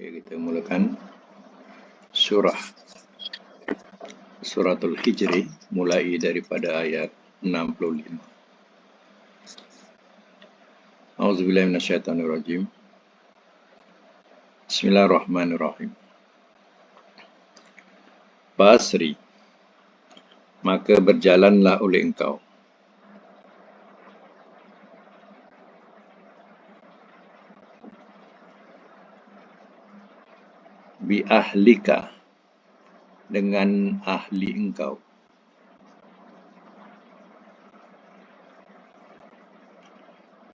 Kita mulakan suratul Hijri mulai daripada ayat 65. A'udzubillahi minasyaitonirrajim. Bismillahirrahmanirrahim. Basri, maka berjalanlah oleh engkau bi ahlika, dengan ahli engkau,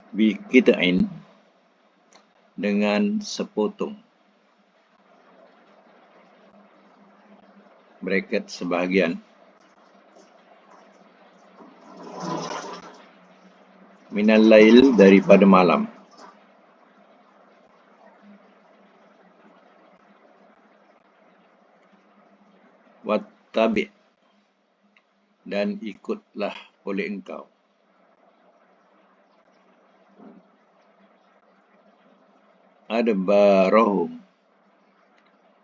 bi qit'in, dengan sepotong, bracket sebahagian, minal lail, daripada malam, wattabi', dan ikutlah oleh engkau, adbarahum,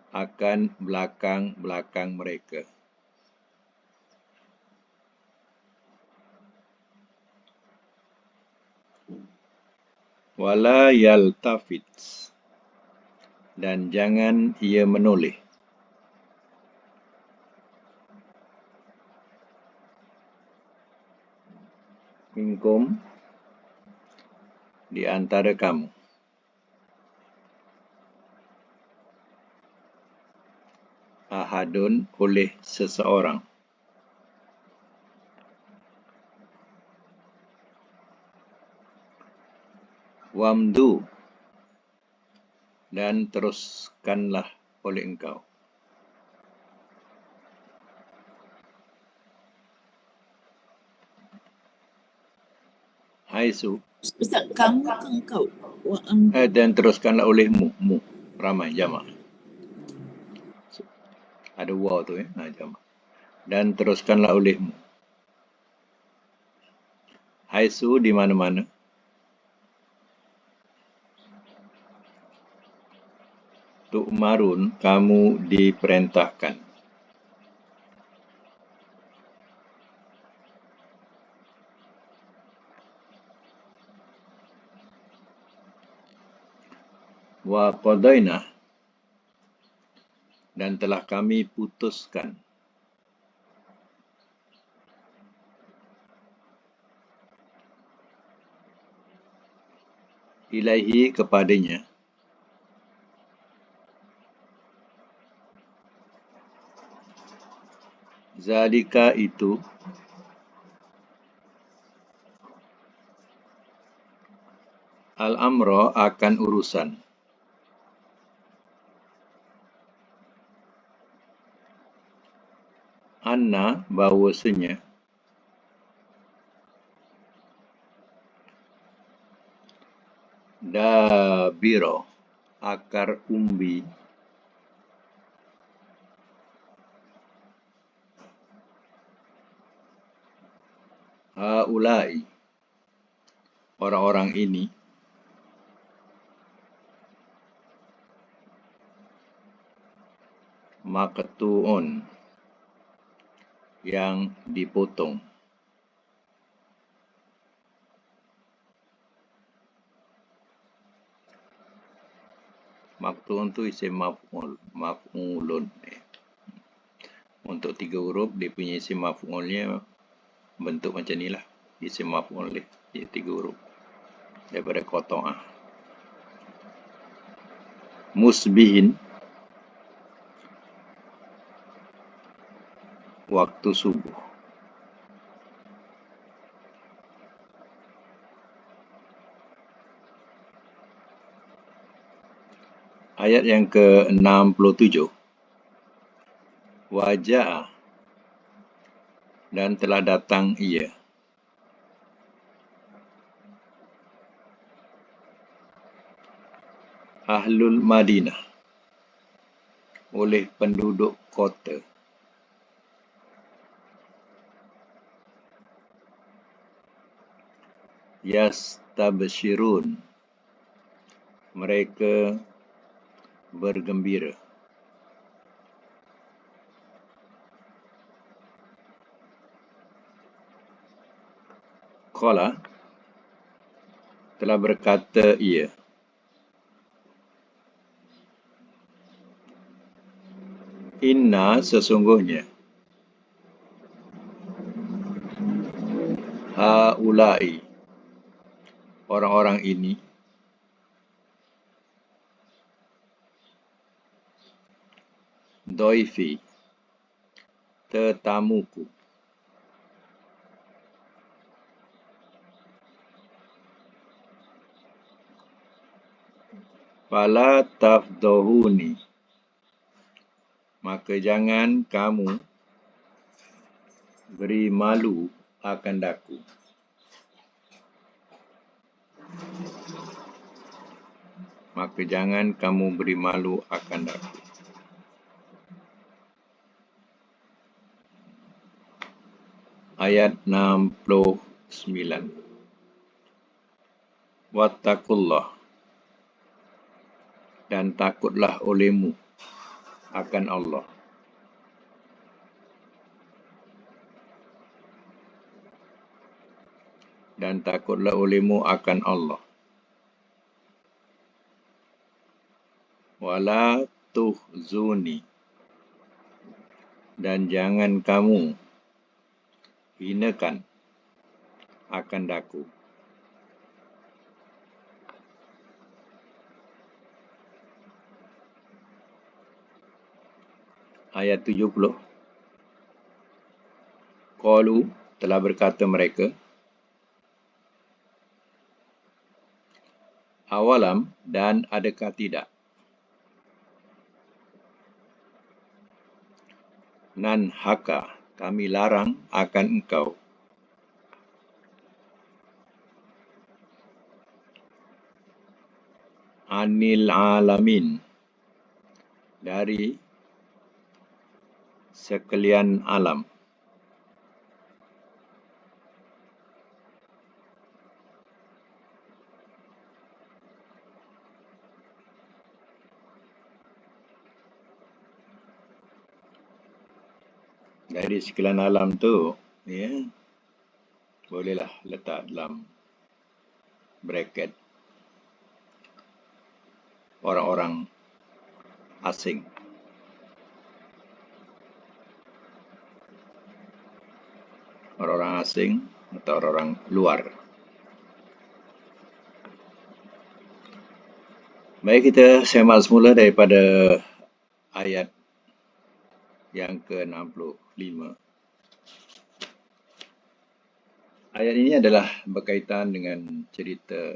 akan belakang-belakang mereka, wala yaltafit, dan jangan ia menoleh, minkum, di antara kamu, ahadun, oleh seseorang, wamdu, dan teruskanlah oleh engkau, haisu, Ustaz, kamu ke engkau? dan teruskanlah olehmu, ramai, jamak, ada waw tu jamak, dan teruskanlah olehmu, haisu, di mana-mana, tu'marun, kamu diperintahkan, wa qadaina, dan telah kami putuskan, ilaihi, kepadanya, zalika, itu, al-amra, akan urusan, anna, bahawasanya, dabiro, akar umbi, haulai, orang-orang ini, maqtu'un, yang dipotong. Maqtu'un tu isim maf'ulun. Untuk 3 huruf, dia punya isim maf'ulnya bentuk macam ni lah. Isim maf'ul dia 3 huruf. Daripada qata'ah. Musbihin, waktu subuh. Ayat yang ke-67. Wajah, dan telah datang ia. Ahlul Madinah, oleh penduduk kota. Yastabshirun, mereka bergembira. Qala, telah berkata ia, inna sesungguhnya, haulai orang-orang ini, doifi tetamuku, fala tafdohuni, maka jangan kamu beri malu akan daku. Maka jangan kamu beri malu akan daku. Ayat 69. Wattaqullah, dan takutlah olehmu akan Allah. Dan takutlah olehmu akan Allah. Wala tuhzuni, dan jangan kamu hinakan akan daku. Ayat 70. Qalu, telah berkata mereka, awalam, dan adakah tidak, nan haka, kami larang akan engkau, anil alamin, dari sekalian alam. Dari sekalian alam tu, ya, bolehlah letak dalam bracket orang-orang asing. Orang-orang asing atau orang luar. Baik, kita semak semula daripada ayat yang ke-65. Ayat ini adalah berkaitan dengan cerita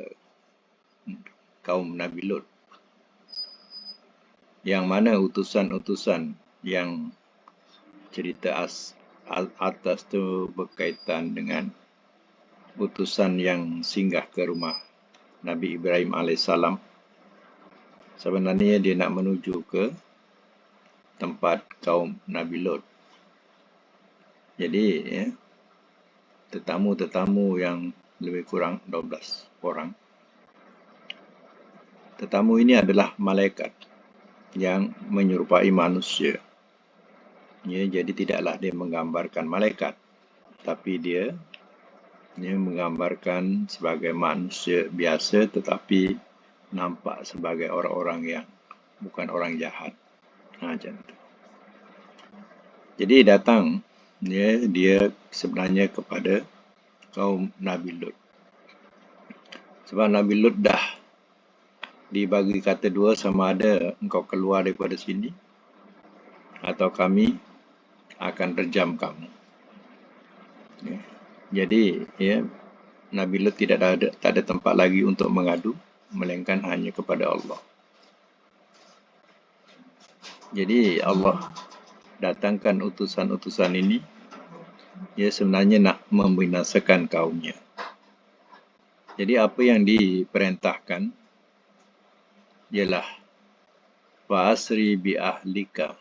kaum Nabi Lut, yang mana utusan-utusan yang cerita atas tu berkaitan dengan utusan yang singgah ke rumah Nabi Ibrahim AS. Sebenarnya dia nak menuju ke tempat kaum Nabi Lut. Jadi, ya, tetamu-tetamu yang lebih kurang 12 orang. Tetamu ini adalah malaikat yang menyerupai manusia. Ya, jadi tidaklah dia menggambarkan malaikat, tapi dia menggambarkan sebagai manusia biasa, tetapi nampak sebagai orang-orang yang bukan orang jahat. Macam tu. Jadi datang dia sebenarnya kepada kaum Nabi Lut. Sebab Nabi Lut dah dibagi kata dua, sama ada engkau keluar daripada sini atau kami akan rejam kamu. Ya. Jadi, ya, Nabi Lut tak ada tempat lagi untuk mengadu, melainkan hanya kepada Allah. Jadi Allah datangkan utusan-utusan ini, ia sebenarnya nak membinasakan kaumnya. Jadi apa yang diperintahkan ialah fa'asri bi ahlika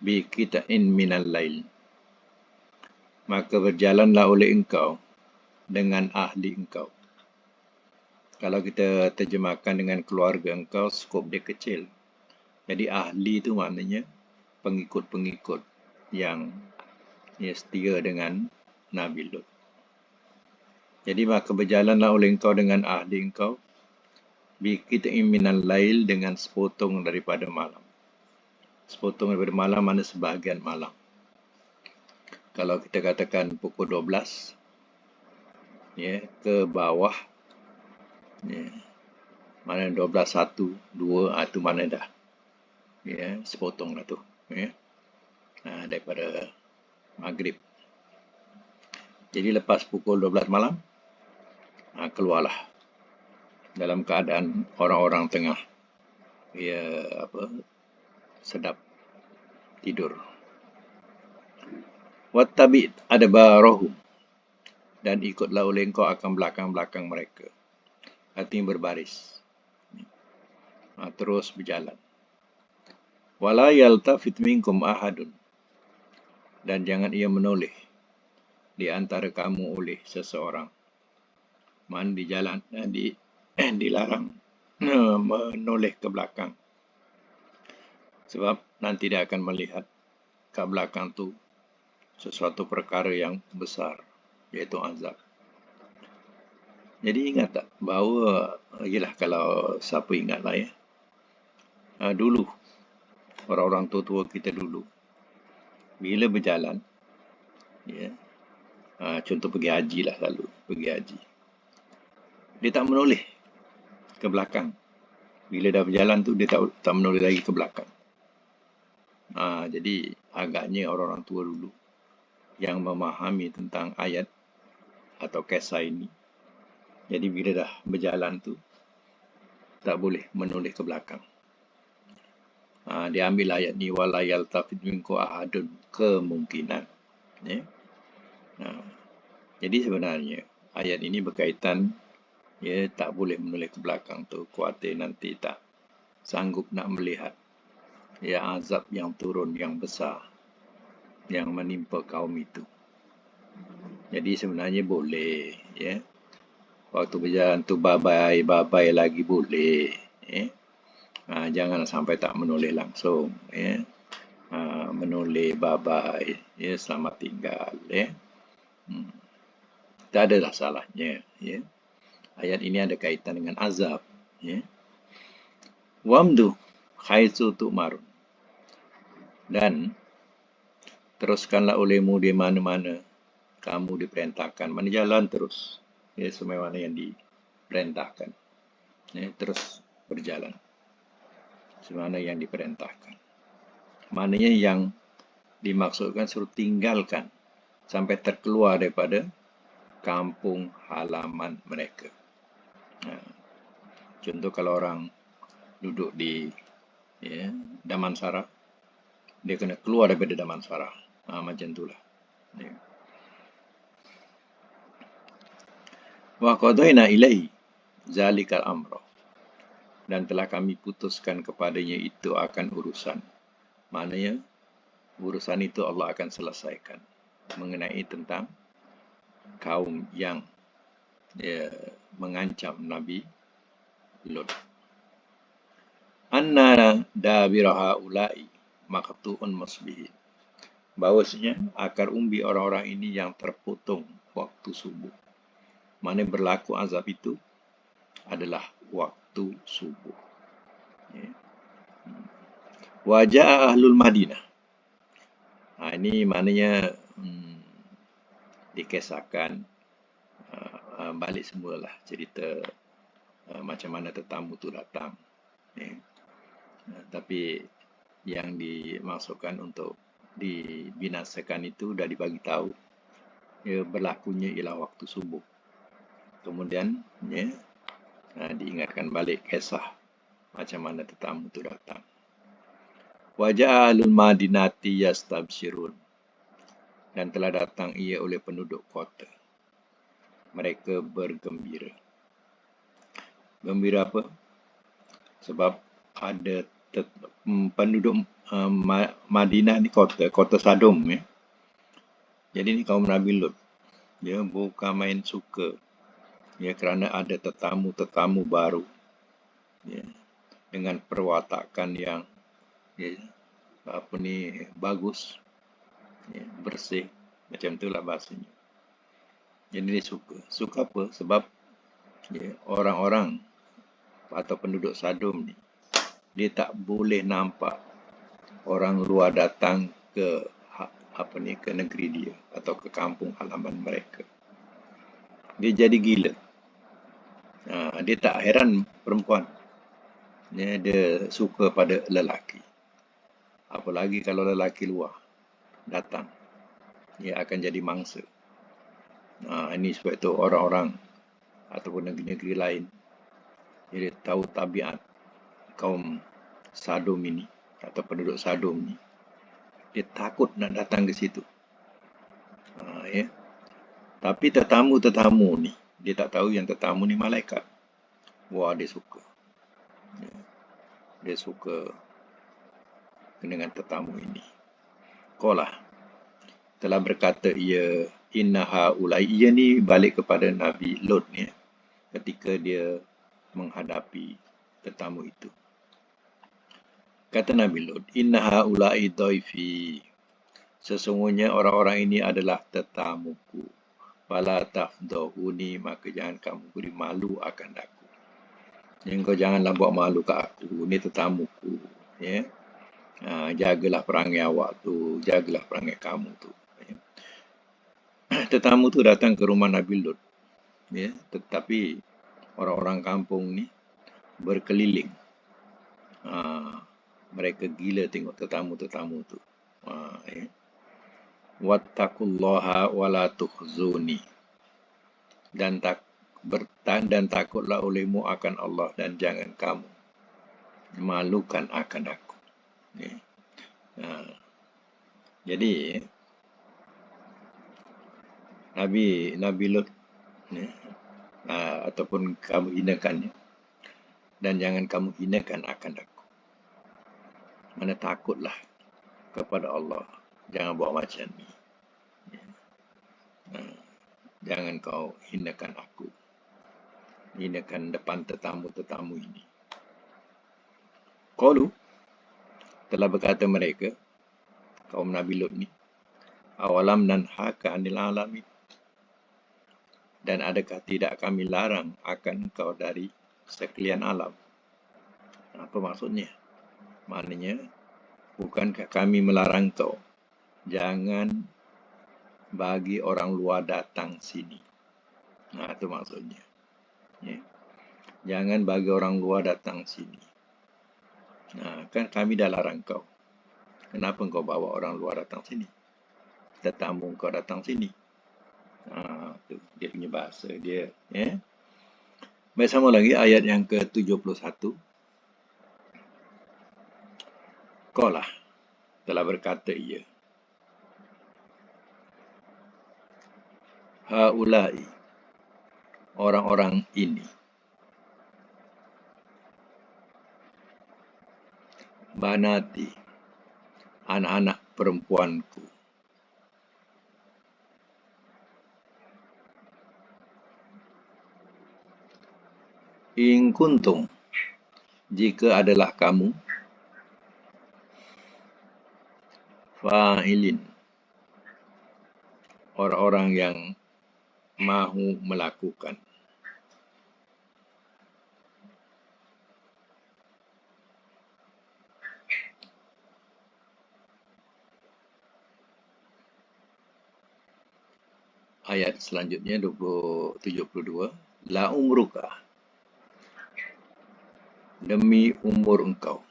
bi qita'in minal lail, maka berjalanlah oleh engkau dengan ahli engkau. Kalau kita terjemahkan dengan keluarga engkau, skop dia kecil. Jadi ahli itu maknanya pengikut-pengikut yang setia dengan Nabi Lut. Jadi maka berjalanlah oleh engkau dengan ahli engkau biqit'in minal lail, dengan sepotong daripada malam. Sepotong daripada malam mana sebahagian malam. Kalau kita katakan pukul 12 ke bawah, mana 12, 1, 2, itu mana dah sepotong lah tu daripada maghrib. Jadi lepas pukul 12 malam keluarlah dalam keadaan orang-orang tengah sedap tidur. Wattabi' adbarahum, dan ikutlah oleh engkau akan belakang-belakang mereka. Artinya berbaris. Terus berjalan. Wala yaltafit minkum ahadun, dan jangan ia menoleh di antara kamu oleh seseorang. Man di jalan dilarang menoleh ke belakang. Sebab nanti dia akan melihat ke belakang tu sesuatu perkara yang besar, iaitu azab. Jadi ingat tak bahawa, kalau siapa ingatlah dulu, orang-orang tua-tua kita dulu, bila berjalan, contoh pergi haji lah selalu, pergi haji. Dia tak menoleh ke belakang. Bila dah berjalan tu, dia tak menoleh lagi ke belakang. Jadi agaknya orang-orang tua dulu yang memahami tentang ayat atau kisah ini, jadi bila dah berjalan tu tak boleh menoleh ke belakang. Dia ambil ayat ni, wala yaltafit minkum ahadun, kemungkinan. Jadi sebenarnya ayat ini berkaitan tak boleh menoleh ke belakang tu, khawatir nanti tak sanggup nak melihat azab yang turun yang besar yang menimpa kaum itu. Jadi sebenarnya boleh, waktu berjalan tu babai lagi boleh, jangan sampai tak menoleh langsung, menoleh babai, selamat tinggal, tak adalah salahnya, Ayat ini ada kaitan dengan azab, Wamdu haitsu tu'marun, dan teruskanlah olehmu di mana-mana kamu diperintahkan. Mana jalan terus, semua yang diperintahkan, terus berjalan semana yang diperintahkan. Maknanya yang dimaksudkan suruh tinggalkan sampai terkeluar daripada kampung halaman mereka. Contoh kalau orang duduk di Damansara, dia kena keluar daripada Damansara. Macam itulah. Wa qadaina ilaihi zalikal amra, dan telah kami putuskan kepadanya itu akan urusan. Maknanya urusan itu Allah akan selesaikan mengenai tentang kaum yang mengancam Nabi Lut. Anna dabira haula'i maqtu'un musbihin, bahawasanya akar umbi orang-orang ini yang terpotong waktu subuh. Mana berlaku azab itu adalah waktu subuh. Wajah ahlul Madinah. Ini maknanya dikisahkan balik semualah cerita macam mana tetamu tu datang. Tapi yang dimaksudkan untuk dibinasakan itu dah dibagi tahu. Berlakunya ialah waktu subuh. Kemudian diingatkan balik kisah macam mana tetamu itu datang. Wajah ahlul madinati yastabshirun, dan telah datang ia oleh penduduk kota. Mereka bergembira. Gembira apa? Sebab ada penduduk Madinah ni kota Sadom. Jadi ni kaum Nabi Lut. Dia bukan main suka. Kerana ada tetamu-tetamu baru. Dengan perwatakan yang ya, bagus, ya, bersih, macam itulah bahasanya. Jadi dia suka apa? Sebab ya, orang-orang atau penduduk Sadom ni dia tak boleh nampak orang luar datang ke ke negeri dia atau ke kampung halaman mereka. Dia jadi gila. Dia tak heran perempuan. Dia suka pada lelaki. Apalagi kalau lelaki luar datang, dia akan jadi mangsa. Ini sebab itu orang-orang ataupun negeri-negeri lain dia tahu tabiat kaum Sadom ini atau penduduk Sadom ini. Dia takut nak datang ke situ. Ya. Tapi tetamu-tetamu ni, dia tak tahu yang tetamu ni malaikat. Wah, dia suka. Dia suka dengan tetamu ini. Qala telah berkata ia innaha ulai. Ia ni balik kepada Nabi Lot ni, ketika dia menghadapi tetamu itu. Kata Nabi Lot, innaha ulai dhaifi. Sesungguhnya orang-orang ini adalah tetamuku. Fala tafdhuni, maka jangan kamu beri malu akan aku. Engkau janganlah buat malu kat aku. Ini tetamuku. Ya. Jagalah perangai awak tu. Jagalah perangai kamu tu. Ya. Tetamu tu datang ke rumah Nabi Lot. Ya. Tetapi orang-orang kampung ni berkeliling. Mereka gila tengok tetamu-tetamu tu. Ya. Wattaqullaha wala tukhzuni. Dan takutlah olehmu akan Allah dan jangan kamu malukan akan aku. Ya. Jadi Nabi Lot ya, ataupun kamu hinakannya dan jangan kamu hinakan akan aku. Mana takutlah kepada Allah. Jangan buat macam ni. Ya. Jangan kau hinakan aku. Hinakan depan tetamu-tetamu ini. Qalu telah berkata mereka, kaum Nabi Lot ni, awalam nanhaka anil alamin. Dan adakah tidak kami larang akan engkau dari sekalian alam? Apa maksudnya? Maknanya, bukankah kami melarang kau jangan bagi orang luar datang sini? Itu maksudnya. Ya. Jangan bagi orang luar datang sini. Kan kami dah larang kau. Kenapa kau bawa orang luar datang sini? Tetamu kau datang sini. Tu dia punya bahasa dia. Ya. Baik, sama lagi ayat yang ke-71. Qala telah berkata ia. Haulai, orang-orang ini. Banati, anak-anak perempuanku. In kuntum, jika adalah kamu, fa'ilin, orang-orang yang mahu melakukan. Ayat selanjutnya 72. La umruka, demi umur engkau.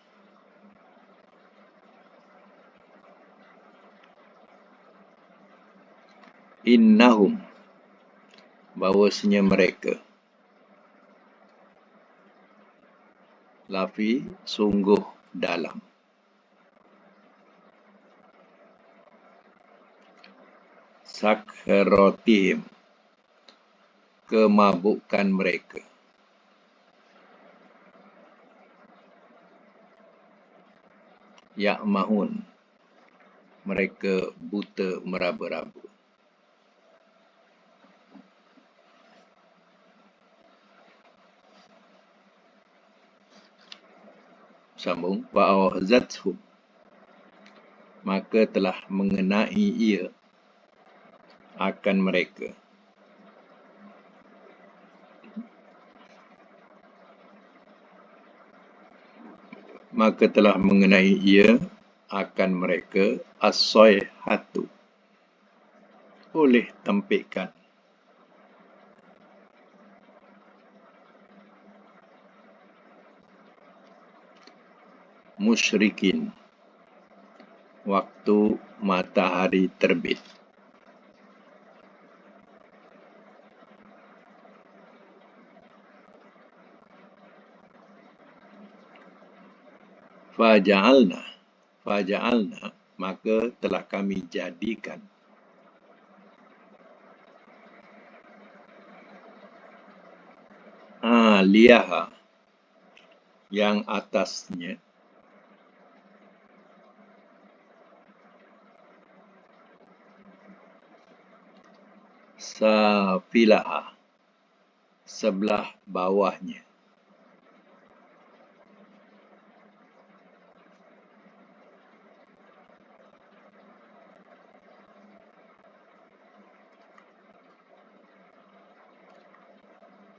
Innahum, bahawasanya mereka. Lafi, sungguh dalam. Sakharatihim, kemabukan mereka. Ya'mahun, mereka buta meraba-raba. Sambung. Wa'awzathum, maka telah mengenai ia akan mereka. Maka telah mengenai ia akan mereka as-sayhatu, oleh tempikan. Musyrikin, waktu matahari terbit. Faja'alna, maka telah kami jadikan. Liaha, yang atasnya. Safilaha, sebelah bawahnya.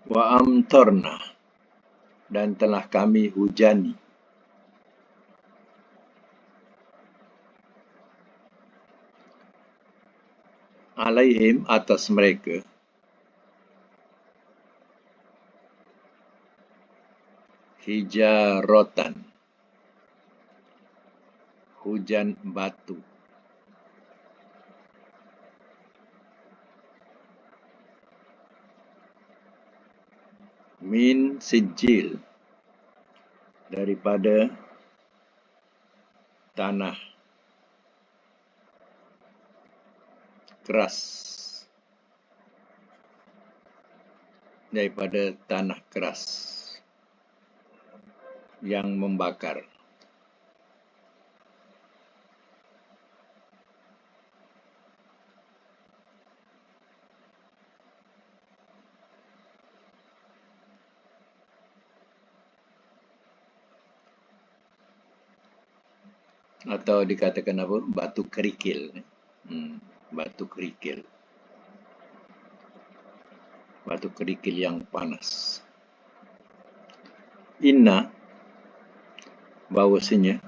Wa amtarna, dan telah kami hujani. Alaihim, atas mereka. Hijarotan, hujan batu. Min sijil, daripada tanah keras. Daripada tanah keras yang membakar. Atau dikatakan apa? Batu kerikil. Batu kerikil. Batu kerikil yang panas. Inna, bahwasanya,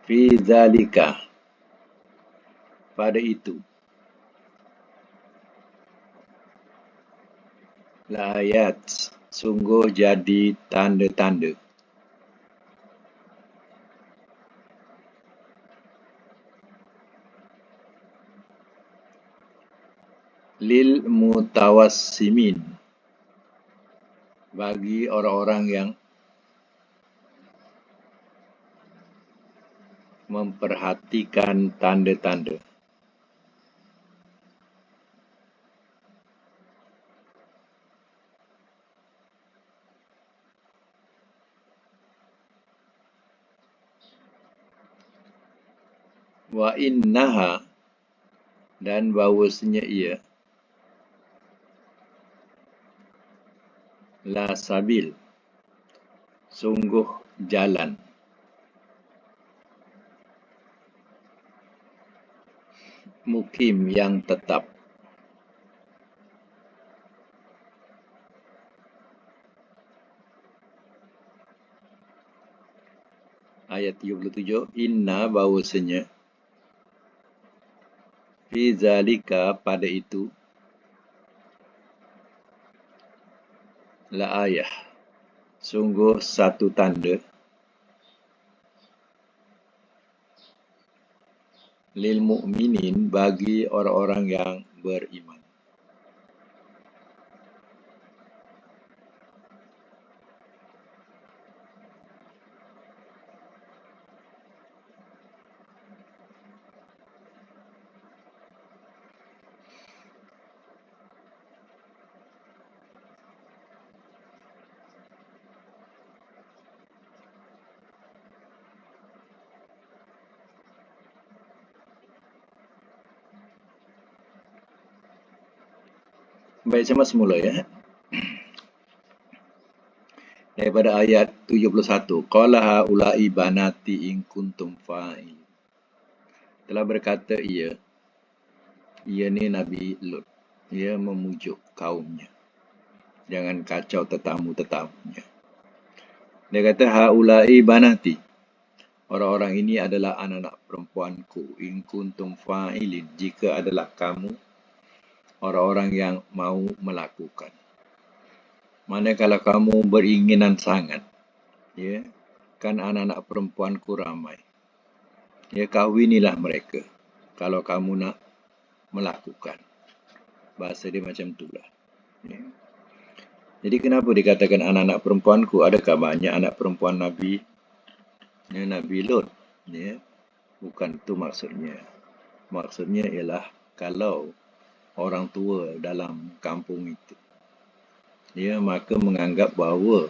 fi zalika, pada itu, la ayat, sungguh jadi tanda-tanda. Lil mutawassimin, bagi orang-orang yang memperhatikan tanda-tanda. Wa innaha, dan bahwasanya ia, la sabil, sungguh jalan. Mukim, yang tetap. Ayat 37, inna, bahwasanya, fi zalika, pada itu, la ayah, sungguh satu tanda. Lil mu'minin, bagi orang-orang yang beriman. Baik, saya masih mula ya. Daripada ayat 71. Qala haula'i banati in kuntum fa'il. Telah berkata ia ni Nabi Lut. Ia memujuk kaumnya. Jangan kacau tetamu-tetamunya. Dia kata haula'i banati. Orang-orang ini adalah anak-anak perempuanku. In kuntum fa'ilin. Jika adalah kamu orang-orang yang mau melakukan. Mana kalau kamu beringinan sangat, ya, kan anak-anak perempuanku ramai. Ya, kahwinilah mereka kalau kamu nak melakukan. Bahasa dia macam itulah. Ya. Jadi kenapa dikatakan anak-anak perempuanku? Adakah banyak anak perempuan Nabi? Ya, Nabi Lut. Ya. Bukan itu maksudnya. Maksudnya ialah kalau orang tua dalam kampung itu, ya, maka menganggap bahawa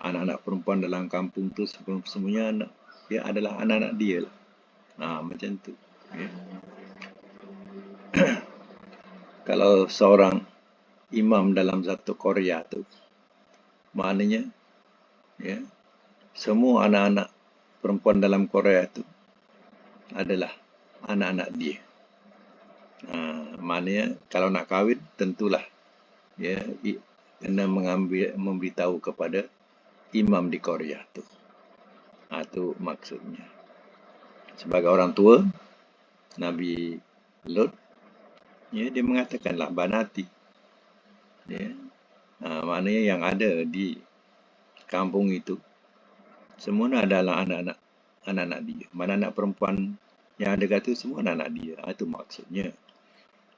anak-anak perempuan dalam kampung itu semuanya anak, ya, adalah anak-anak dia lah. Macam tu. Ya. Kalau seorang imam dalam satu Korea tu, maknanya, ya, semua anak-anak perempuan dalam Korea itu adalah anak-anak dia. Maknanya kalau nak kahwin tentulah, ya, kena memberitahu kepada imam di Korea tu. Itu maksudnya. Sebagai orang tua Nabi Lut, ya, dia mengatakanlah banati. Ya. Maknanya yang ada di kampung itu semua adalah anak-anak dia. Mana anak perempuan yang ada kata semua anak-anak dia. Itu maksudnya.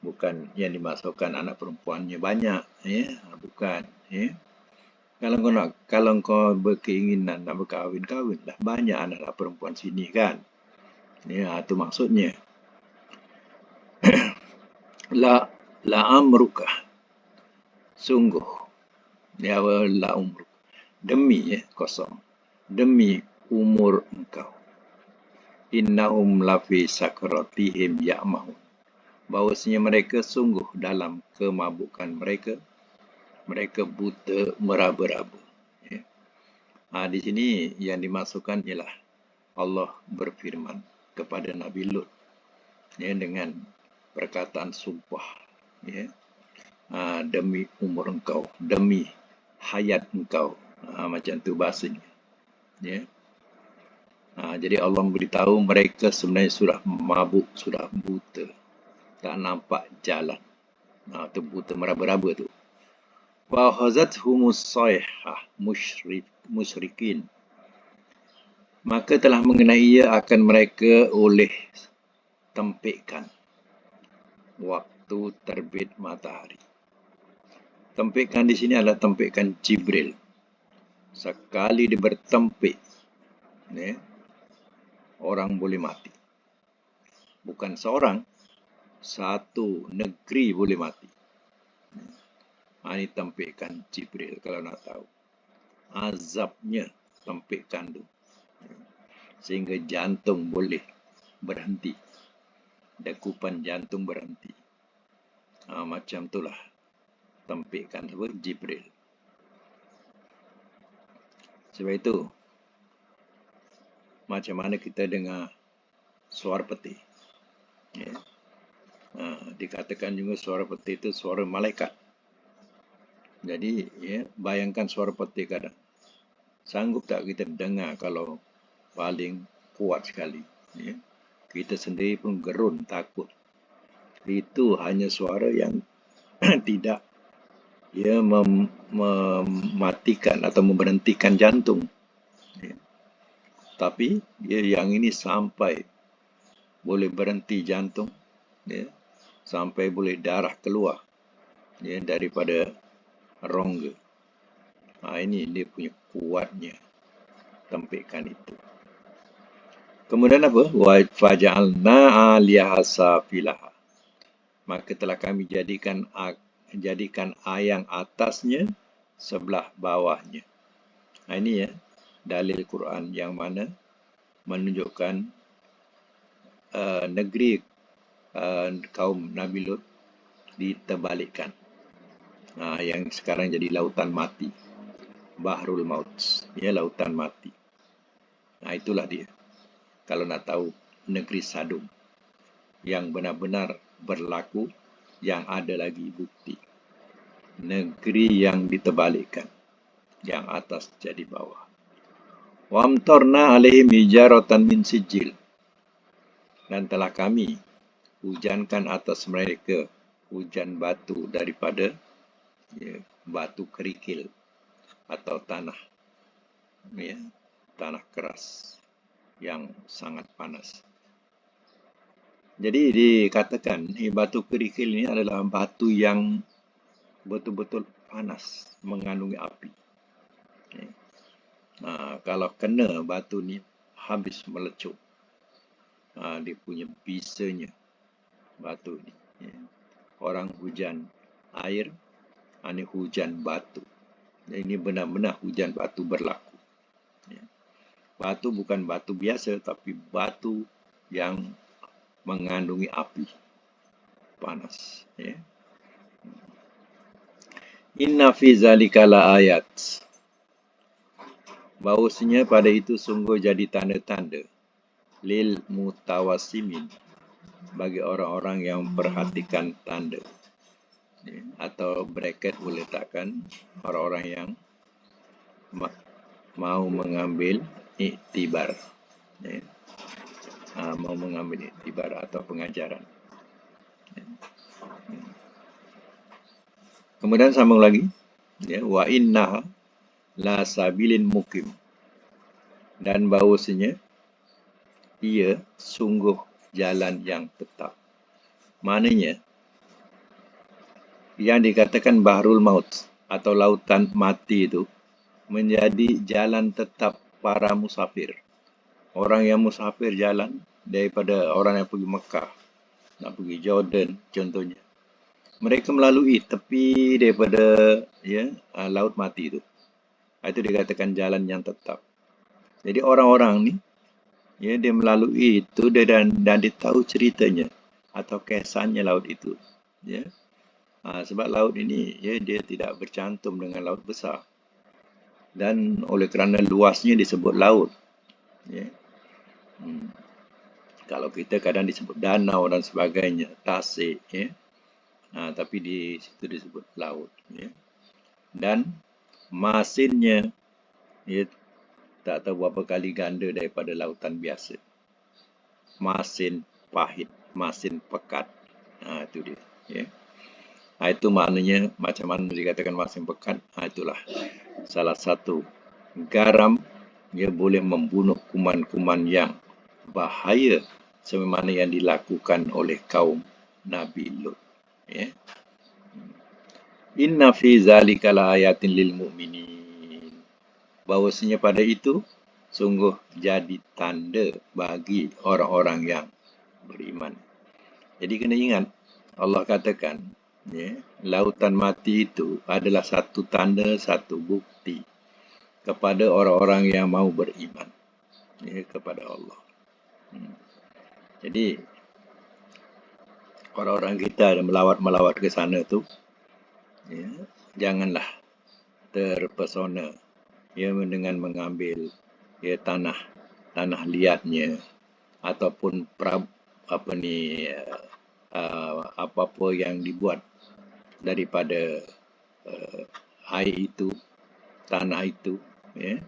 Bukan yang dimasukkan anak perempuannya banyak, ya, bukan, ya. Kalau kau berkeinginan nak berkahwin, kahwinlah. Banyak anak-anak perempuan sini kan. Ya, itu maksudnya. La amruka. Sungguh. Ya, la umruk. Demi, ya, kosong. Demi umur engkau. Innahum lafi sakratihim ya'mahun. Bahawasanya mereka sungguh dalam kemabukan mereka. Mereka buta meraba-raba. Ya. Di sini yang dimasukkan ialah Allah berfirman kepada Nabi Lut, ya, dengan perkataan sumpah, ya, demi umur engkau, demi hayat engkau, macam tu bahasanya. Ya. Jadi Allah memberitahu mereka sebenarnya sudah mabuk, sudah buta, tak nampak jalan. Tu buta meraba-raba tu. Wa khazathumus sayhah musyrikin. Maka telah mengenai ia akan mereka oleh tempikan waktu terbit matahari. Tempikan di sini adalah tempikan Jibril. Sekali dia bertempik, ya, orang boleh mati. Bukan seorang, satu negeri boleh mati. Ini tempikan Jibril kalau nak tahu. Azabnya tempikan tu. Sehingga jantung boleh berhenti. Dekupan jantung berhenti. Macam itulah tempikan Jibril. Sebab itu, macam mana kita dengar suara peti. Ya. Dikatakan juga suara peti itu suara malaikat. Jadi, ya, bayangkan suara peti kadang. Sanggup tak kita dengar kalau paling kuat sekali. Ya. Kita sendiri pun gerun, takut. Itu hanya suara yang tidak, ya, mematikan atau memberhentikan jantung. Ya. Tapi yang ini sampai boleh berhenti jantung, ya, sampai boleh darah keluar, ya, daripada rongga. Ini dia punya kuatnya tempikan itu. Kemudian apa? Wa faja'alna 'aliyaha safilaha. Maka telah kami jadikan ayang atasnya sebelah bawahnya. Ini, ya, dalil Quran yang mana menunjukkan negeri kaum Nabi Lut diterbalikkan. Yang sekarang jadi lautan mati. Bahrul Maut, ya, lautan mati. Nah, itulah dia. Kalau nak tahu negeri Sadum yang benar-benar berlaku, yang ada lagi bukti. Negeri yang diterbalikkan, yang atas jadi bawah. Wamtorna alaihim hijaratan min sijil. Dan telah kami hujankan atas mereka hujan batu daripada, ya, batu kerikil atau tanah, ya, tanah keras yang sangat panas. Jadi dikatakan batu kerikil ini adalah batu yang betul-betul panas, mengandungi api. Ya. Kalau kena batu ni habis melecup. Dia punya bisanya batu ni. Ya. Orang hujan air, ini hujan batu. Ini benar-benar hujan batu berlaku. Ya. Batu bukan batu biasa, tapi batu yang mengandungi api panas. Ya. Inna fi zalika la ayat. Bahawasanya pada itu sungguh jadi tanda-tanda lil mutawassimin, bagi orang-orang yang perhatikan tanda. Ya. Atau bracket boleh letakkan orang-orang yang mau mengambil iktibar. Ya. Mau mengambil iktibar atau pengajaran. Ya. Kemudian sambung lagi, ya, wa inna la sabilin mukim, dan bahawasanya ia sungguh jalan yang tetap. Maknanya yang dikatakan Bahrul Maut atau lautan mati itu menjadi jalan tetap para musafir. Orang yang musafir jalan daripada orang yang pergi Mekah, nak pergi Jordan contohnya. Mereka melalui tepi daripada, ya, laut mati itu. Itu dikatakan jalan yang tetap. Jadi orang-orang ni, ya, dia melalui itu dan dia tahu ceritanya atau kisahnya laut itu. Ya. Sebab laut ini, ya, dia tidak bercantum dengan laut besar. Dan oleh kerana luasnya disebut laut. Ya. Kalau kita kadang disebut danau dan sebagainya, tasik, ya. Tapi di situ disebut laut. Ya. Dan masinnya, ya, tak tahu berapa kali ganda daripada lautan biasa. Masin pahit, masin pekat. Itu dia. Ya. Itu maknanya macam mana dikatakan masin pekat. Itulah salah satu garam, dia boleh membunuh kuman-kuman yang bahaya sebagaimana yang dilakukan oleh kaum Nabi Lut. Ya. Inna fi zalika la ayatin lil mu'minin. Bahawasanya pada itu sungguh jadi tanda bagi orang-orang yang beriman. Jadi kena ingat, Allah katakan, ya, lautan mati itu adalah satu tanda, satu bukti kepada orang-orang yang mau beriman, ya, kepada Allah. Jadi orang-orang kita yang melawat ke sana tu, ya, janganlah terpesona, ya, dengan mengambil, ya, tanah liatnya ataupun apa-apa yang dibuat daripada air itu, tanah itu. Ya.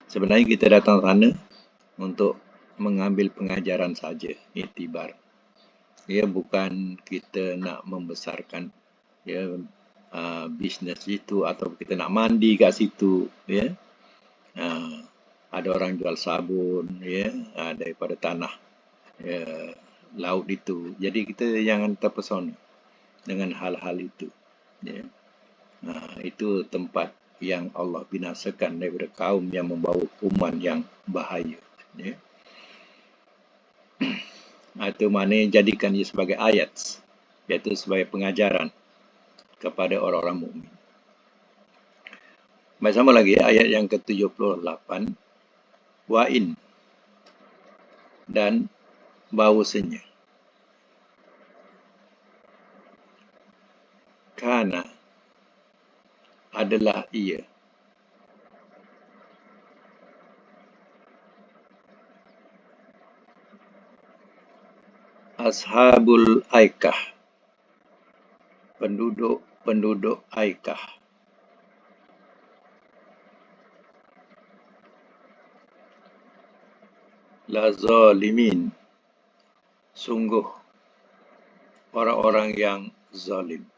Sebenarnya kita datang sana untuk mengambil pengajaran saja, iktibar. Ya, bukan kita nak membesarkan, ya, bisnes itu atau kita nak mandi kat situ. Ya. Ada orang jual sabun, ya, daripada tanah, ya, laut itu. Jadi kita jangan terpesona dengan hal-hal itu. Ya. Itu tempat yang Allah binasakan daripada kaum yang membawa kuman yang bahaya. Ya. Itu maknanya jadikan ia sebagai ayat, iaitu sebagai pengajaran kepada orang-orang mukmin. Baik, sama lagi ayat yang ke-78. Wa'in, dan bahawasanya kana adalah ia Ashabul Aikah, penduduk Aikah. La zalimin, sungguh orang-orang yang zalim.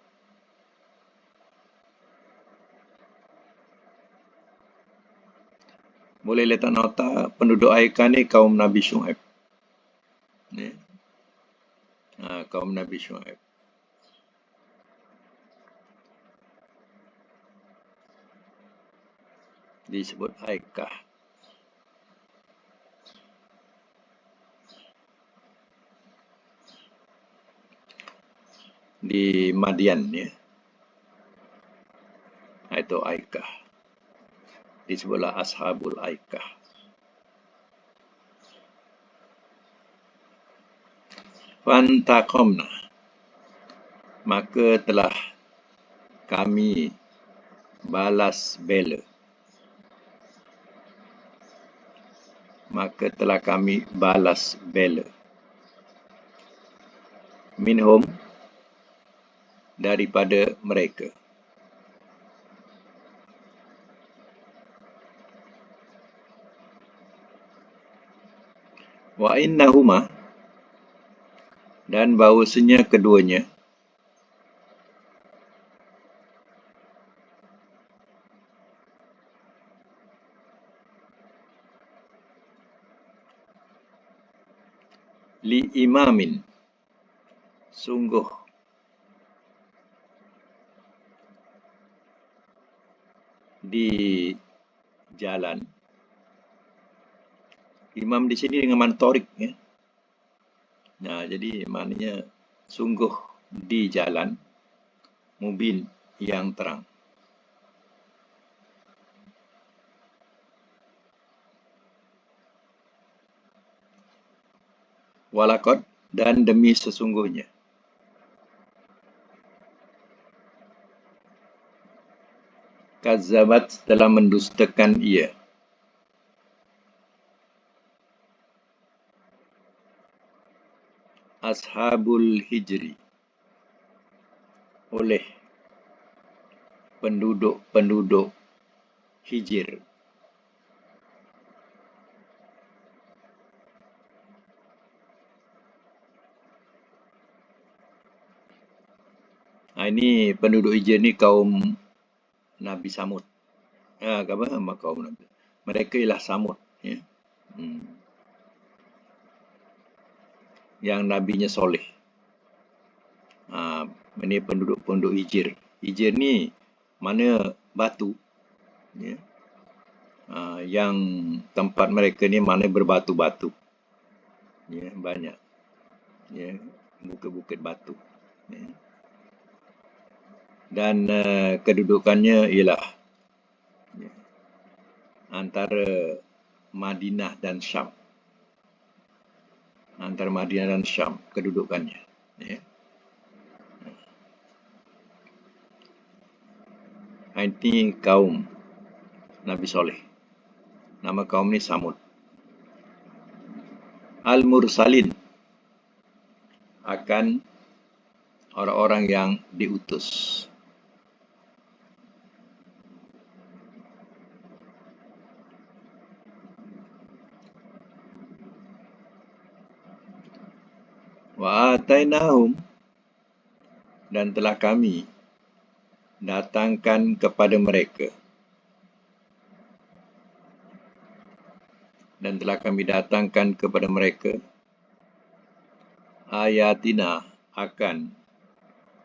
Boleh letak nota penduduk Aikah ni kaum Nabi Syuaib. Ni. Kaum Nabi Syuaib. Disebut Aikah. Di Madian ya. Itu Aikah. Disebutlah Ashabul Aikah. Fantaqamna, maka telah kami balas bela. Maka telah kami balas bela. Minhum, daripada mereka. Wa innahuma, dan bahawasanya keduanya li imamin, sungguh di jalan. Imam di sini dengan mana torik ya. Jadi maknanya sungguh di jalan mubin yang terang. Walakot, dan demi sesungguhnya. Kazzabat, telah mendustakan ia. Ashabul Hijri, oleh penduduk Hijir. Ini penduduk Hijir ni kaum Nabi Samud. Kaum Nabi. Mereka ialah Samud. Ya. Yang nabinya soleh. Ini penduduk Hijir. Hijir ni mana batu. Ya. Yang tempat mereka ni mana berbatu-batu. Ya, banyak. Ya, bukit-bukit batu. Ya. Dan kedudukannya ialah antara Madinah dan Syam. Antara Madinah dan Syam kedudukannya. Ya. Ini kaum Nabi Soleh. Nama kaum ni Samud. Al-Mursalin, akan orang-orang yang diutus. Wa atainahum, dan telah kami datangkan kepada mereka. Dan telah kami datangkan kepada mereka ayatina, akan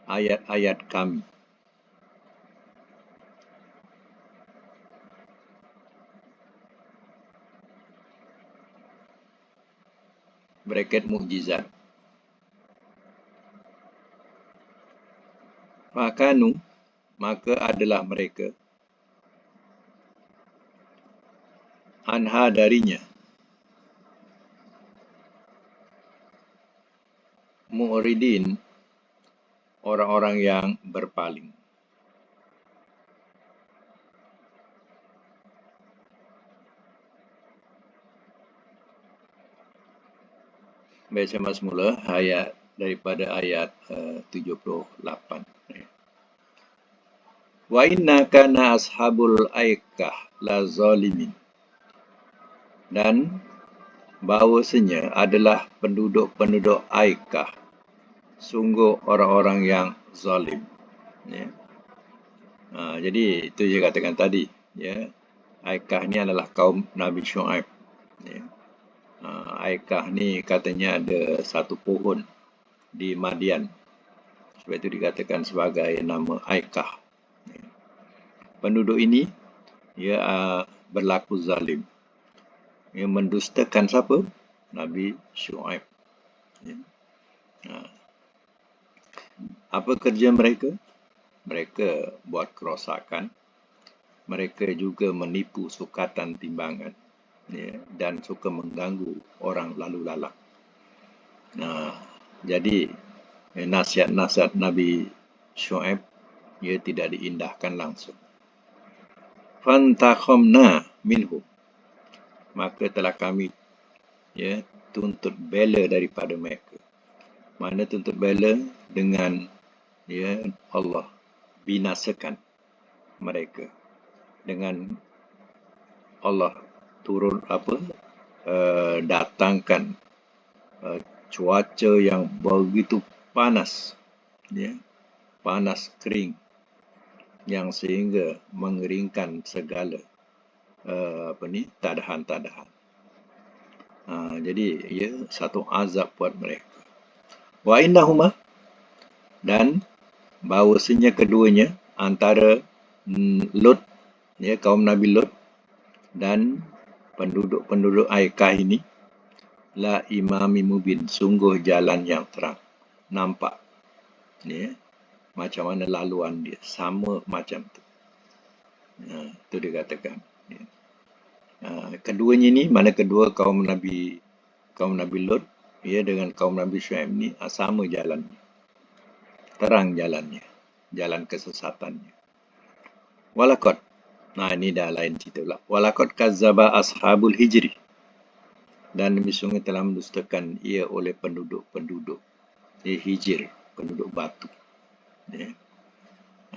ayat-ayat kami. Braket mukjizat. Fakanu, maka adalah mereka anha, darinya, mu'ridin, orang-orang yang berpaling. Baca mas semula ayat daripada ayat 78. Wa inna kana ashabul aikah la zalimin. Dan bahawasanya adalah penduduk-penduduk Aikah sungguh orang-orang yang zalim. Ya. Jadi itu je katakan tadi. Ya. Aikah ni adalah kaum Nabi Shu'aib. Ya. Aikah ni katanya ada satu pohon di Madian. Sebab itu dikatakan sebagai nama Aikah. Ya. Penduduk ini ia berlaku zalim. Ia mendustakan siapa? Nabi Shu'aib. Ya. Apa kerja mereka? Mereka buat kerosakan. Mereka juga menipu sukatan timbangan. Ya, dan suka mengganggu orang lalu lalang. Jadi, nasihat-nasihat Nabi Shu'aib ia tidak diindahkan langsung. Fantakhomna minhum. Maka telah kami tuntut bela daripada mereka. Mana tuntut bela? Dengan Allah binasakan mereka. Dengan Allah turun datangkan cuaca yang begitu panas, panas kering, yang sehingga mengeringkan segala tadahan-tadahan. Jadi ia satu azab buat mereka. Wa innahuma, dan bahawasanya keduanya antara Lut, kaum Nabi Lut dan penduduk-penduduk Aikah ini la imami mubin, sungguh jalan yang terang, nampak macam mana laluan dia, sama macam tu. Itu dikatakan. Keduanya ni, mana kedua kaum Nabi Lut dengan kaum Nabi Shu'aib ni sama jalannya, terang jalannya, jalan kesesatannya. Walakot, ini dah lain cerita pula. Walakot kazzaba ashabul hijri, dan demi sungguh telah mendustakan ia oleh penduduk-penduduk hijir, penduduk batu.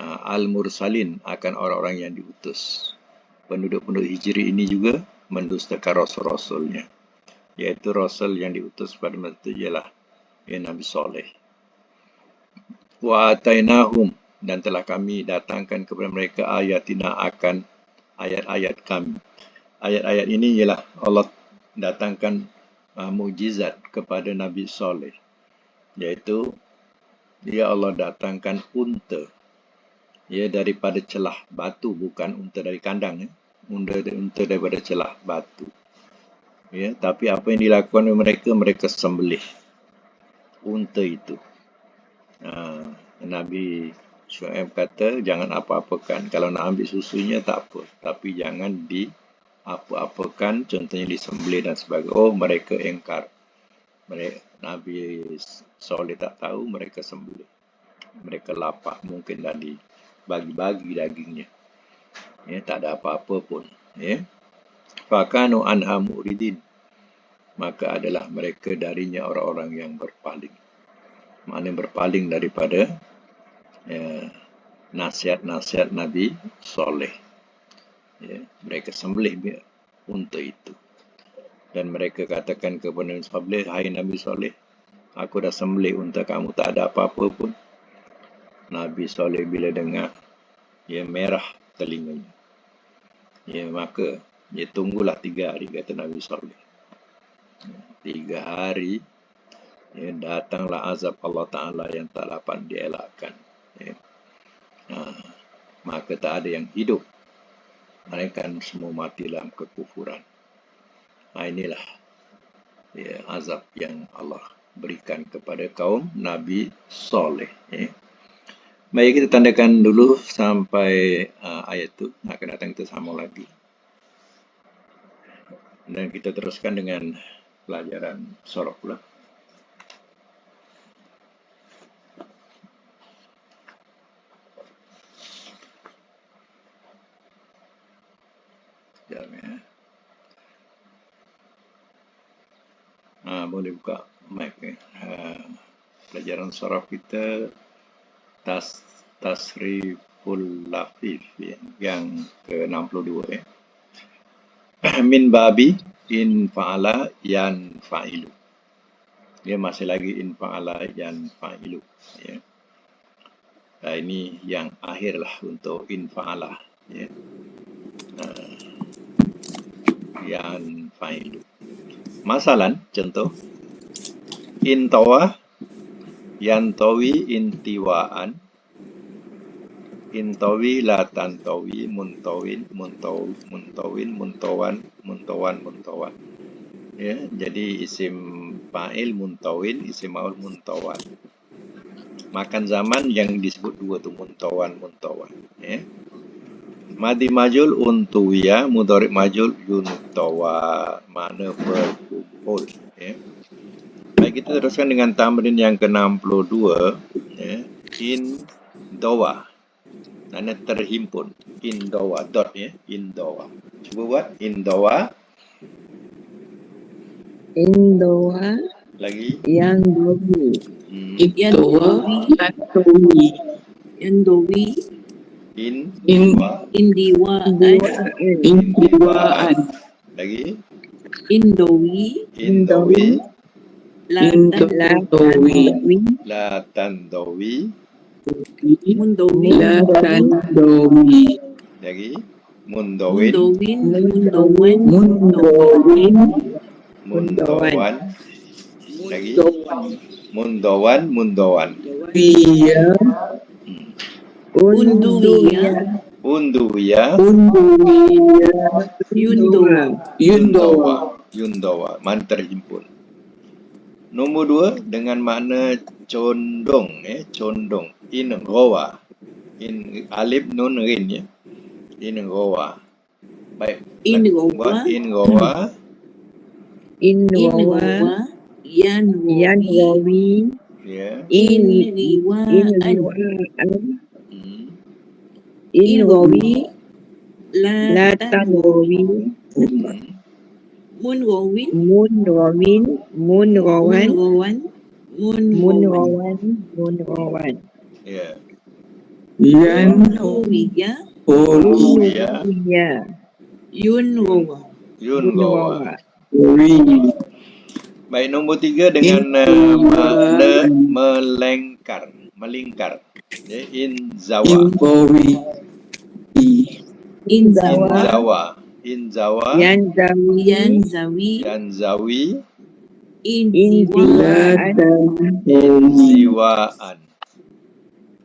Al-mursalin, akan orang-orang yang diutus. Penduduk-penduduk hijri ini juga mendustakan rasul-rasulnya, iaitu rasul yang diutus pada masa itu ialah Nabi Saleh. Wa atainahum, dan telah kami datangkan kepada mereka ayatina, akan ayat-ayat kami. Ayat-ayat ini ialah Allah datangkan mukjizat kepada Nabi Saleh, iaitu Allah datangkan unta daripada celah batu, bukan unta dari kandang, unta daripada celah batu. Tapi apa yang dilakukan oleh mereka sembelih unta itu. Nabi Shu'aib kata, jangan apa-apakan. Kalau nak ambil susunya tak apa, tapi jangan apa-apakan, contohnya disembelih dan sebagainya. Mereka engkar. Nabi Saleh tak tahu, mereka sembelih. Mereka lapar, mungkin dah dibagi-bagi dagingnya. Tak ada apa-apa pun. Fakanu anha mu'ridin, maka adalah mereka darinya orang-orang yang berpaling. Maknanya berpaling daripada nasihat-nasihat Nabi Saleh. Mereka sembelih unta itu. Dan mereka katakan kepada Nabi Saleh, hai Nabi Saleh, aku dah sembelih unta kamu, tak ada apa-apa pun. Nabi Saleh bila dengar, merah telinganya. Maka tunggulah 3 hari, kata Nabi Saleh. 3 hari datanglah azab Allah Ta'ala yang tak dapat dielakkan. Maka tak ada yang hidup, mereka semua mati dalam kekufuran. Inilah azab yang Allah berikan kepada kaum Nabi Saleh. Baik, kita tandakan dulu sampai ayat itu. Akan datang kita sambung lagi. Dan kita teruskan dengan pelajaran sorok pula. Sekejap ya. Boleh buka Baik, pelajaran saraf kita tasriful lafif ya, yang ke-62 ya. Min babi in fa'ala yan fa'ilu. Dia masih lagi in fa'ala yan fa'ilu ya. Nah, ini yang akhir lah untuk in fa'ala ya. Yan fa'ilu. Masalan, contoh in tawa yantawi intiwaan, intawi la tantawi muntawin muntawan. Ya, jadi isim fa'il muntawin, isim maf'ul muntawan. Makan zaman yang disebut dua tu muntawan. Ya. Madi majul untuya, mudhari majul yuntawa, makna berkumpul. Ya. Baik, kita teruskan dengan tamrin yang ke-62 ya. In dawa, makna terhimpun. In dawa, dot ya, in dawa. Cuba buat in dawa. Indoa Lagi yang dowi. Yandawi, Tantowi. Yandawi, in In- dawa. Indiwaan, Indiwaan. Lagi Indawi, in dawi Latan, Tantowi. la tandawi. Mundawi, Tantowi. Lagi mundawin Mundawin, Mundawan, Mundowin. mundawan. Lagi mundawan. Via. Unduya, Unduya Yundawa, makna terhimpun. Nombor 2 dengan makna condong condong. In ghawa, in alif nun rin ya. In ghawa. Baik. In buat ghawa. in ghawa. Inwawa, Yanwawi, Ya. Inriwaan, Hmm. Inwawi, Latanwawi, Hmm. Munwawin, Munrawan. Munwawan, Ya. Yanwawiya, Ya. Yunwawa. Yungawa. Baik, nombor 3 dengan makna melingkar. Ya, in zawa. Inzawa, Yanzawi. Yanzawi, Inziwaan. Ziwaan.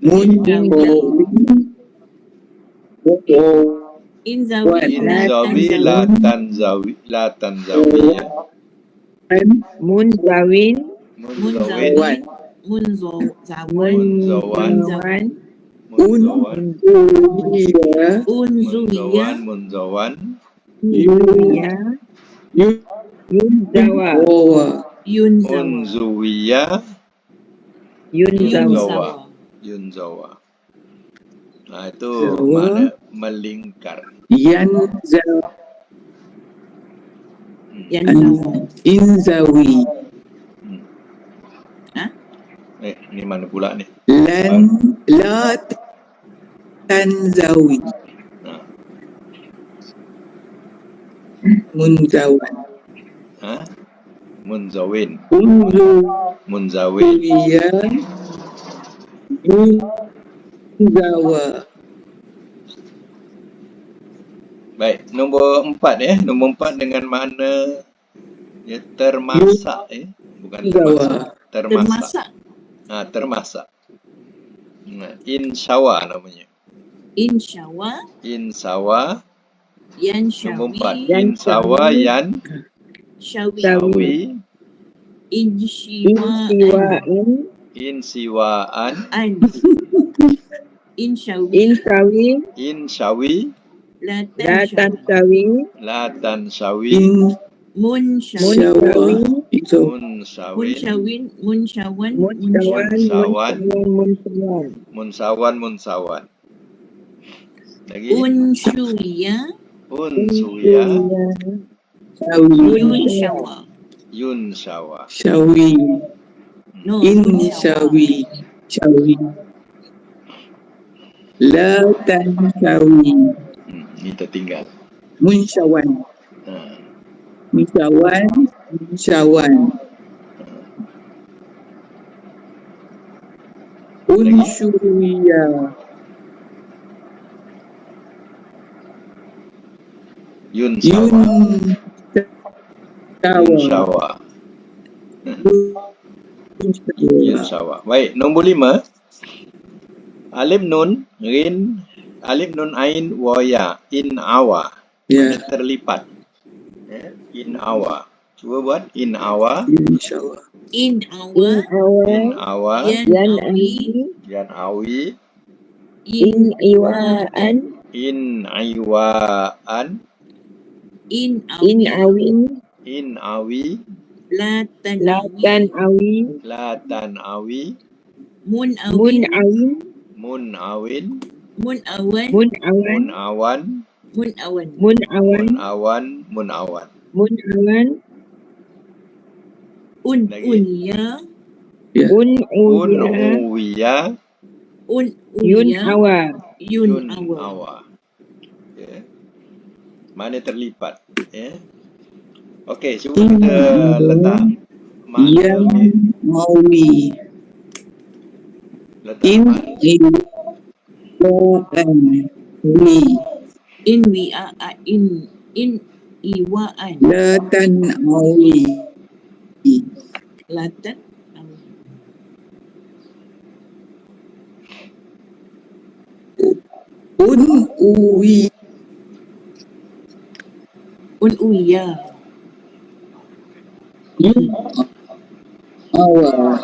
Inzawi, Inzawi la tanzawi ya. Munzawin. Munzawin. Munzawan, Unzuwiya, Munzawan. Yunzawa. Yunzawa, Yunzawiya. Yunzawa, Yunzawa. Nah, itu makna melingkar. Yanzawa. Yanzawa. Inzawi. Ini mana pula ni? La tanzawi. Nah. Munzawan. Munzawin. Unzuwiya. Munzawa. Baik, nombor 4 ya. Nombor 4 dengan makna ya, termasak ya. Bukan termasak. Termasak, Termasak. Nah, insyawa namanya. Insyawa, Insawa. Nombor 4. Yansyawi, Insawa yan Syawi, sawi. Insyiwaan, Insiwaan. Insyawi, Insawi. Latansawi, Latansawi. Munsyawi, Munsawin. Munsawan. Lagi. Unsyuya, Unsuya. Yunsyawa, Yunshawa. Syawi. No. Insyawi. Syawi. La tansyawi. Ni tertinggal. Munsyawan. Ha. Musyawan. Musyawan. Unsyuriya. Yunshawa. Yunsyawa. Yunshawa. Yunshawa. Baik, nombor 5. Alif nun, rin, alif nun ain, waya, in awa. Ya. Mana terlipat. In awa. Cuba buat in awa, InsyaAllah. In In our. in our awa, yan Awi. yan awi, in iwaan in aiwaan, In in awi. awin in awi, Latan latan awi. awi latan awi, Mun mun awin. awin mun awin, Mun awan. mun awan mun awan, Mun awan. mun awan mun awan, mun awan. mun awan Lagi. Unya. un Un uya uwiya, yun Unya. awa Yun yun awa. awa. Ya. Mana terlipat. Ya. Okey, cuba kita letak makna. Yang mawi. Letak In makna. iwaan. Wi. In we are in iwaan. La tanawi. Latan awi. Un uwi. Uya. Awa.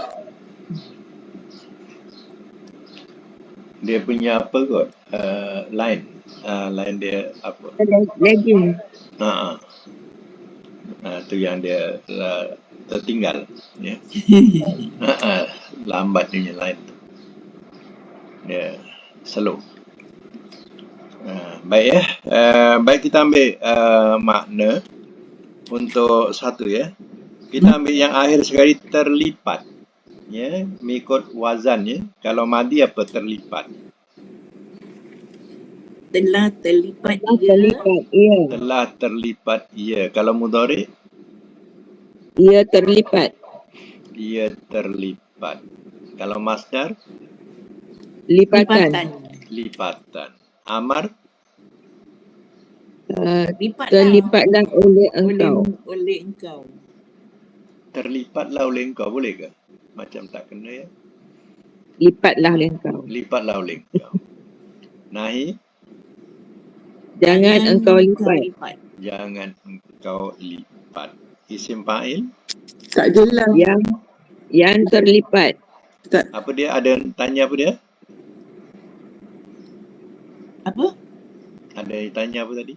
Dia punya apa kot? Line. Line dia apa? legging Tu yang dia tertinggal. Ya. Lambat dia punya line tu. Dia slow. Baik ya. Baik, kita ambil makna untuk satu ya. Kita ambil yang akhir sekali, terlipat. Ya, mengikut wazan ya. Kalau madi apa terlipat? Telah terlipat ia. terlipat ia Telah terlipat ia. Kalau mudhari, ia terlipat ia terlipat. Kalau masdar, lipatan lipatan. Amar, Lipatlah. terlipatlah oleh engkau Oleh engkau. terlipatlah oleh engkau. Boleh ke? Macam tak kena ya. lipatlah oleh engkau Lipatlah oleh engkau. Nahi, jangan engkau lipat jangan engkau lipat. Isim fa'il, Tak jelas. yang terlipat apa dia? Ada tanya apa dia? Apa? Ada yang tanya apa tadi?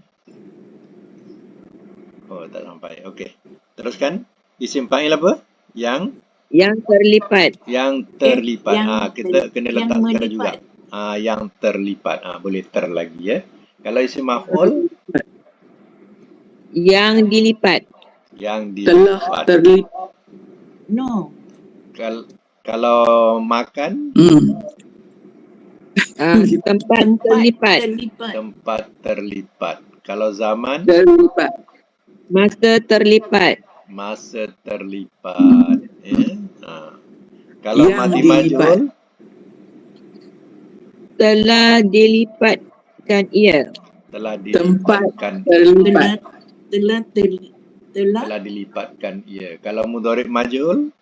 Oh, tak sampai. Okey. Teruskan. Isim fa'il apa? Yang terlipat terlipat. yang Kita kena yang letak sekarang juga. melipat. Yang terlipat. Boleh ter lagi ya. Kalau isim maf'ul, yang dilipat yang Telah dilipat. terlipat. No. Kalau makan, tempat terlipat tempat terlipat. Kalau zaman, Terlipat. masa terlipat masa terlipat. Kalau Yang madi dilipat. majhul, telah dilipatkan ia telah Tempat dilipatkan. terlipat. Telah Telah dilipatkan ia. Kalau mudhari majhul,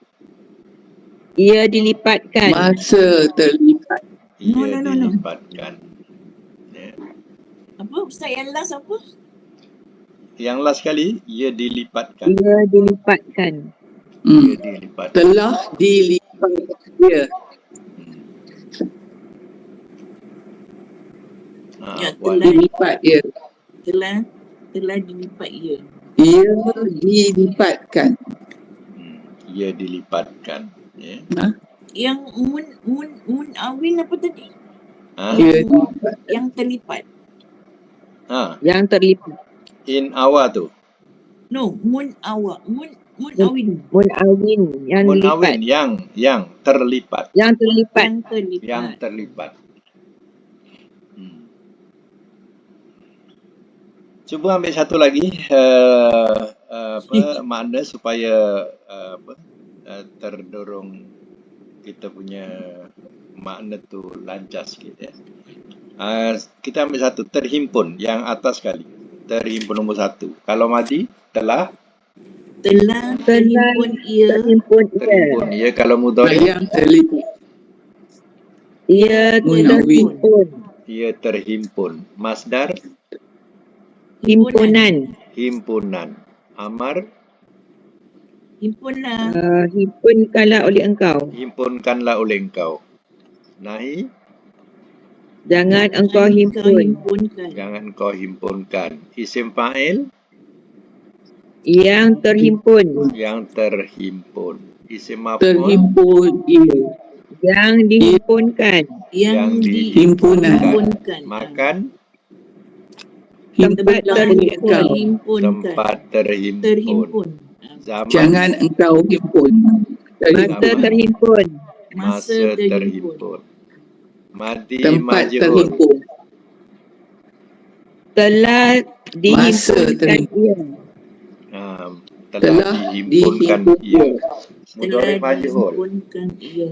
ia dilipatkan Masa terlipat. ia No. dilipatkan. Ya. apa? Ustaz yang last apa? Yang last sekali, ia dilipatkan. ia dilipatkan Ia dilipatkan. Telah dilipat. Ya. Ya, Puan. Dilipat. Ya. Telah dilipat ia. Ia dilipatkan. Ia dilipatkan. Ya. Yang mun awin apa tadi? Ia Yang terlipat. yang terlipat In awa tu. No, mun awa. Mun Munawin. Munawin yang dilipat. Munawin yang terlipat. Yang terlipat. Yang terlipat. Yang terlipat. Cuba ambil satu lagi makna supaya terdorong kita punya makna tu lancar sikit ya. Kita ambil satu, terhimpun yang atas sekali. Terhimpun nombor satu. Kalau madi telah terhimpun ia. Terhimpun ia. Kalau mudhari Yang terlipat. Ia terhimpun. ia terhimpun. Masdar Himpunan. himpunan. Amar Himpunlah. Himpunkanlah oleh engkau. himpunkanlah oleh engkau. Nahi Jangan engkau himpun. Himpunkan. jangan kau himpunkan. Isim fa'il Yang terhimpun. yang terhimpun. Isim maf'ul Terhimpun ia. Yang dihimpunkan. Yang Himpunan. dihimpunkan. makan Tempat terhimpun. tempat terhimpun. Terhimpun. Zaman Jangan engkau himpun. Masa terhimpun. masa terhimpun. Madi Tempat majhul terhimpun. Telah Masa dihimpunkan terhimpun. ia. telah dihimpunkan ia. Telah Mudhari majhul. dihimpunkan ia.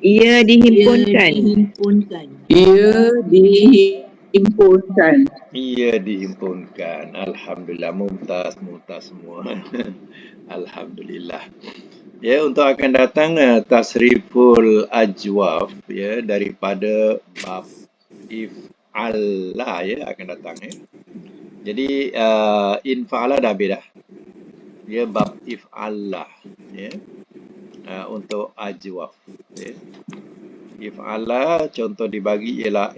Ia dihimpunkan. Dihimpunkan. Ia dihimpunkan. Ia dihimpunkan. Alhamdulillah. Mumtaz semua. Alhamdulillah. Ya, untuk akan datang tasriful ajwaf ya daripada bab if'ala ya akan datang ya. Jadi infa'ala dah habis dah. Dia bab if'ala ya. Untuk ajwaf ya. If'ala contoh dibagi ialah